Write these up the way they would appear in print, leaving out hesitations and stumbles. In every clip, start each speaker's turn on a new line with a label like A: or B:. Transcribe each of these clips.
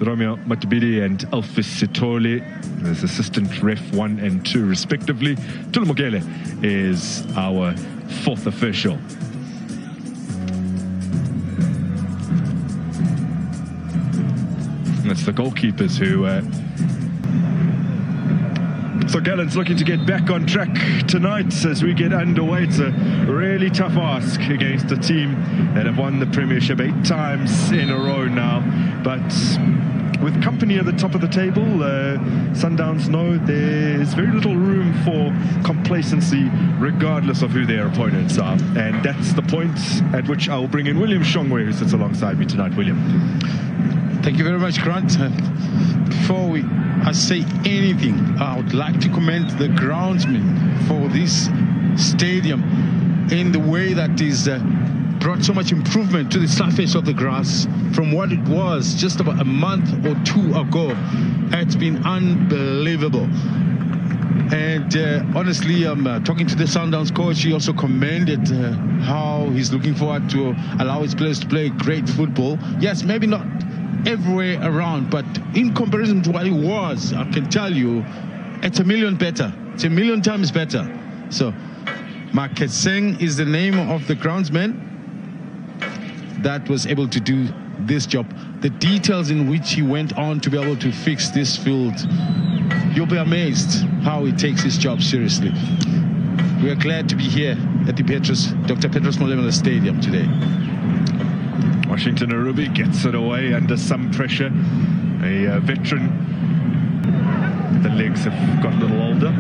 A: Romeo Matubidi and Elvis Sitole as assistant ref 1 and 2 respectively. Tulamogele is our fourth official. That's the goalkeepers who so Gallants looking to get back on track tonight as we get underway. It's a really tough ask against a team that have won the Premiership 8 times in a row now. But with company at the top of the table, Sundowns know there's very little room for complacency regardless of who their opponents are. And that's the point at which I'll bring in William Shongwe, who sits alongside me tonight. William.
B: Thank you very much, Grant. Before I say anything, I would like to commend the groundsman for this stadium in the way that is brought so much improvement to the surface of the grass from what it was just about a month or two ago. It's been unbelievable. And honestly, talking to the Sundowns coach, he also commended how he's looking forward to allow his players to play great football. Yes, maybe not everywhere around, but in comparison to what it was, I can tell you it's a million better. It's a million times better. So Makeseng is the name of the groundsman that was able to do this job. The details in which he went on to be able to fix this field, you'll be amazed how he takes his job seriously. We are glad to be here at the Dr. Petrus Molemela Stadium today.
A: Washington Arubi gets it away under some pressure. A veteran. The legs have got a little older.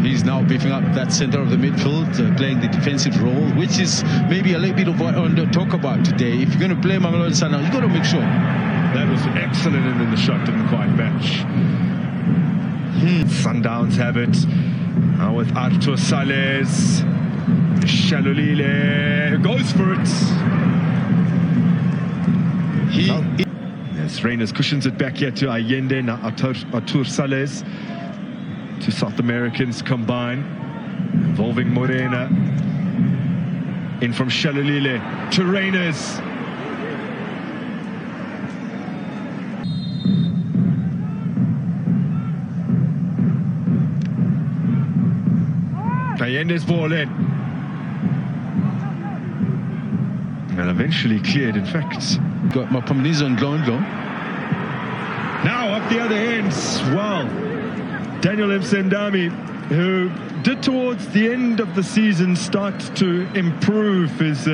B: He's now beefing up that center of the midfield, playing the defensive role, which is maybe a little bit of what I want to talk about today. If you're going to play Mamelodi Sundowns, you've got to make sure.
A: That was excellent, and then the shot didn't quite match. Sundowns have it. Now with Artur Sales. Shalulile goes for it. Yes, Reyners cushions it back here to Allende. Now Artur Sales. Two South Americans combine, involving Morena. In from Shalulile to Reyners. Allende's ball in. And eventually cleared, in fact.
B: Got Mapamnizo and Glondo.
A: Now up the other end. Well, Daniel Msendami, who did towards the end of the season start to improve his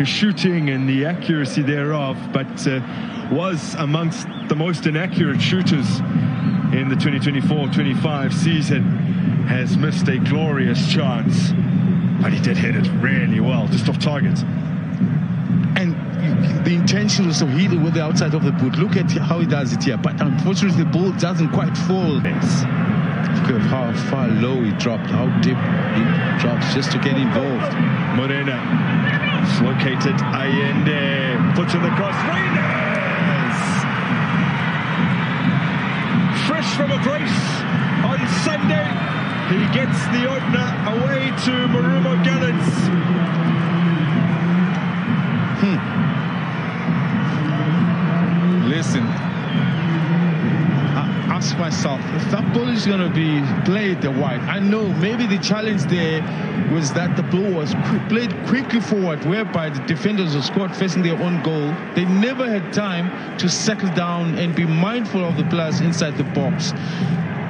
A: shooting and the accuracy thereof, but was amongst the most inaccurate shooters in the 2024-25 season, has missed a glorious chance, but he did hit it really well, just off target.
B: And the intention was to hit it with the outside of the boot. Look at how he does it here, but unfortunately the ball doesn't quite fall. Look at how far low he dropped, how deep he drops just to get involved.
A: Morena, located Allende, puts in the cross, Reyners! Fresh from a brace on Sunday, he gets the opener away to Marumo Gallants.
B: Listen, I ask myself, if that ball is going to be played wide, I know maybe the challenge there was that the ball was played quickly forward, whereby the defenders were squad facing their own goal. They never had time to settle down and be mindful of the players inside the box.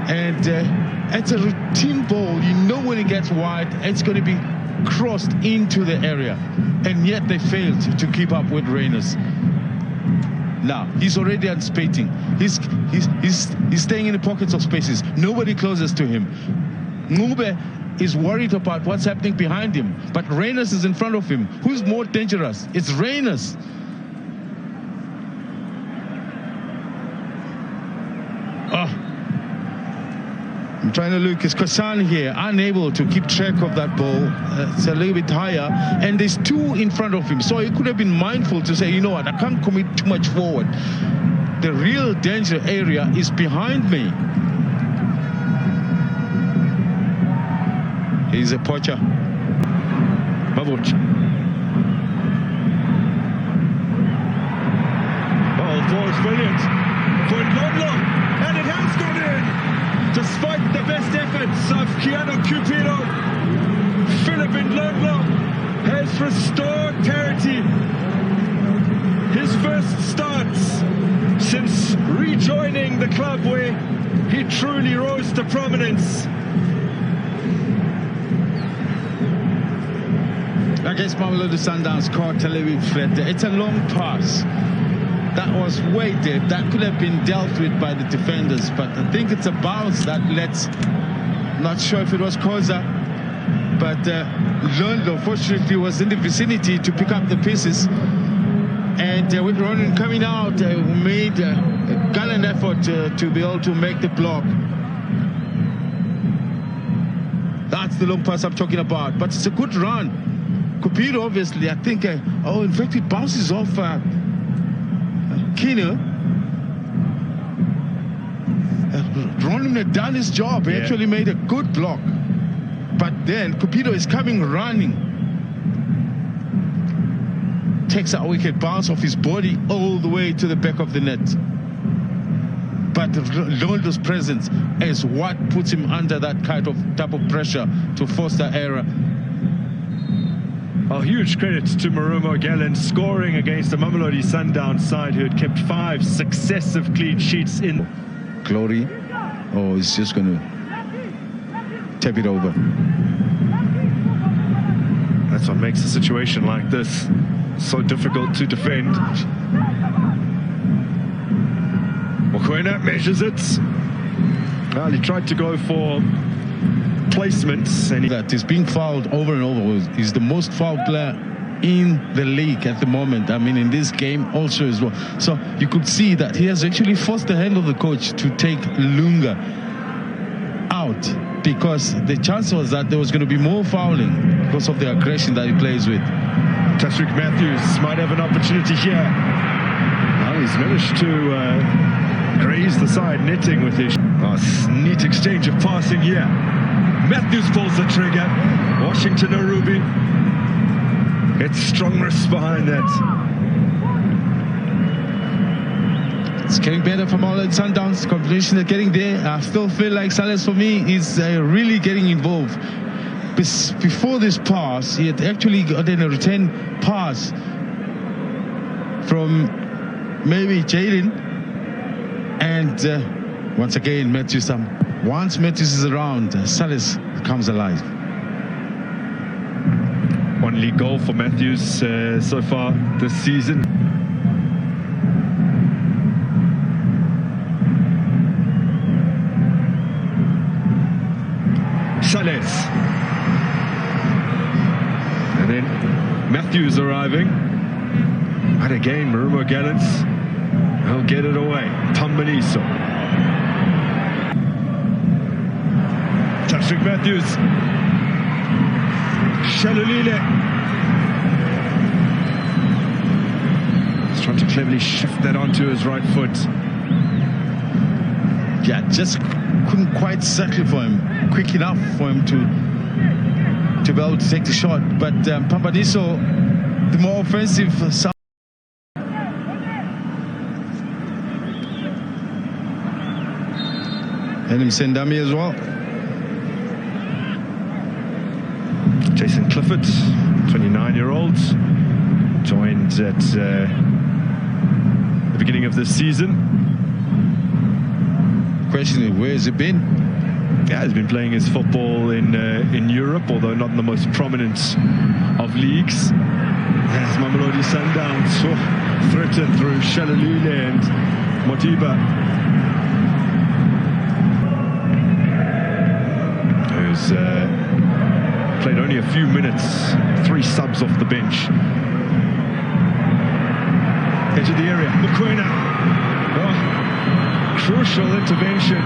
B: And it's a routine ball. You know when it gets wide, it's going to be crossed into the area. And yet they failed to keep up with Reyners. Now, he's already anticipating. He's staying in the pockets of spaces. Nobody closes to him. Ngube is worried about what's happening behind him. But Reyners is in front of him. Who's more dangerous? It's Reyners. I'm trying to look. It's Kosan here, unable to keep track of that ball. It's a little bit higher, and there's two in front of him. So he could have been mindful to say, you know what, I can't commit too much forward. The real danger area is behind me. He's a poacher.
A: Ball towards was brilliant for Ndlondlo, and it has gone in. Despite the best efforts of Keanu Cupido, Philip Ndlondlo has restored parity. His first starts since rejoining the club where he truly rose to prominence.
B: Against Mamelodi Sundowns, caught Tel Aviv Fred. It's a long pass. That was weighted. That could have been dealt with by the defenders, but I think it's a bounce that lets. Not sure if it was kaizer, but Ndlondlo fortunately was in the vicinity to pick up the pieces. And with Ronan coming out, made a gallant effort to be able to make the block. That's the long pass I'm talking about, but it's a good run. Cupido, obviously, I think, in fact, it bounces off Kino. Ronan had done his job. He actually made a good block. But then Cupido is coming running. Takes a wicked bounce off his body all the way to the back of the net. But Ndlondlo's presence is what puts him under that kind of type of pressure to force the error.
A: Well, huge credit to Marumo Gallants scoring against the Mamelodi Sundowns side who had kept 5 successive clean sheets in.
B: Glory, or he's just going to tap it over.
A: That's what makes a situation like this so difficult to defend. Mokoena measures it. Well, he tried to go for placements, and
B: that is being fouled over and over. He's the most fouled player in the league at the moment. I mean, in this game also as well. So you could see that he has actually forced the hand of the coach to take Lunga out, because the chance was that there was going to be more fouling because of the aggression that he plays with.
A: Tashrik Matthews might have an opportunity here. Well, he's managed to graze the side netting with his neat exchange of passing here. Matthews pulls the trigger. Washington Arubi gets strong wrists behind that.
B: It's getting better for Mamelodi Sundowns. Competition is getting there. I still feel like Salas, for me, is really getting involved. Before this pass, he had actually gotten a return pass from maybe Jaden, and once again Matthews. Once Matthews is around, Salas comes alive.
A: One league goal for Matthews so far this season. Salas. And then Matthews arriving. And again, Marumo Gallants. He'll get it away. Tambaniso. Tashrik Matthews. Shalulile. He's trying to cleverly shift that onto his right foot.
B: Yeah, just couldn't quite settle for him quick enough for him to be able to take the shot. But Pampaniso, the more offensive side. And him Sendami as well.
A: Jason Clifford, 29-year-old, joined at the beginning of this season.
B: Question is, where has he been?
A: Yeah, he's been playing his football in Europe, although not in the most prominent of leagues. As Mamelodi Sundowns threatened through Shalulile and Motiba, who's played only a few minutes, 3 subs off the bench. Edge of the area, Mokoena. Oh, crucial intervention.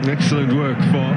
A: Excellent work for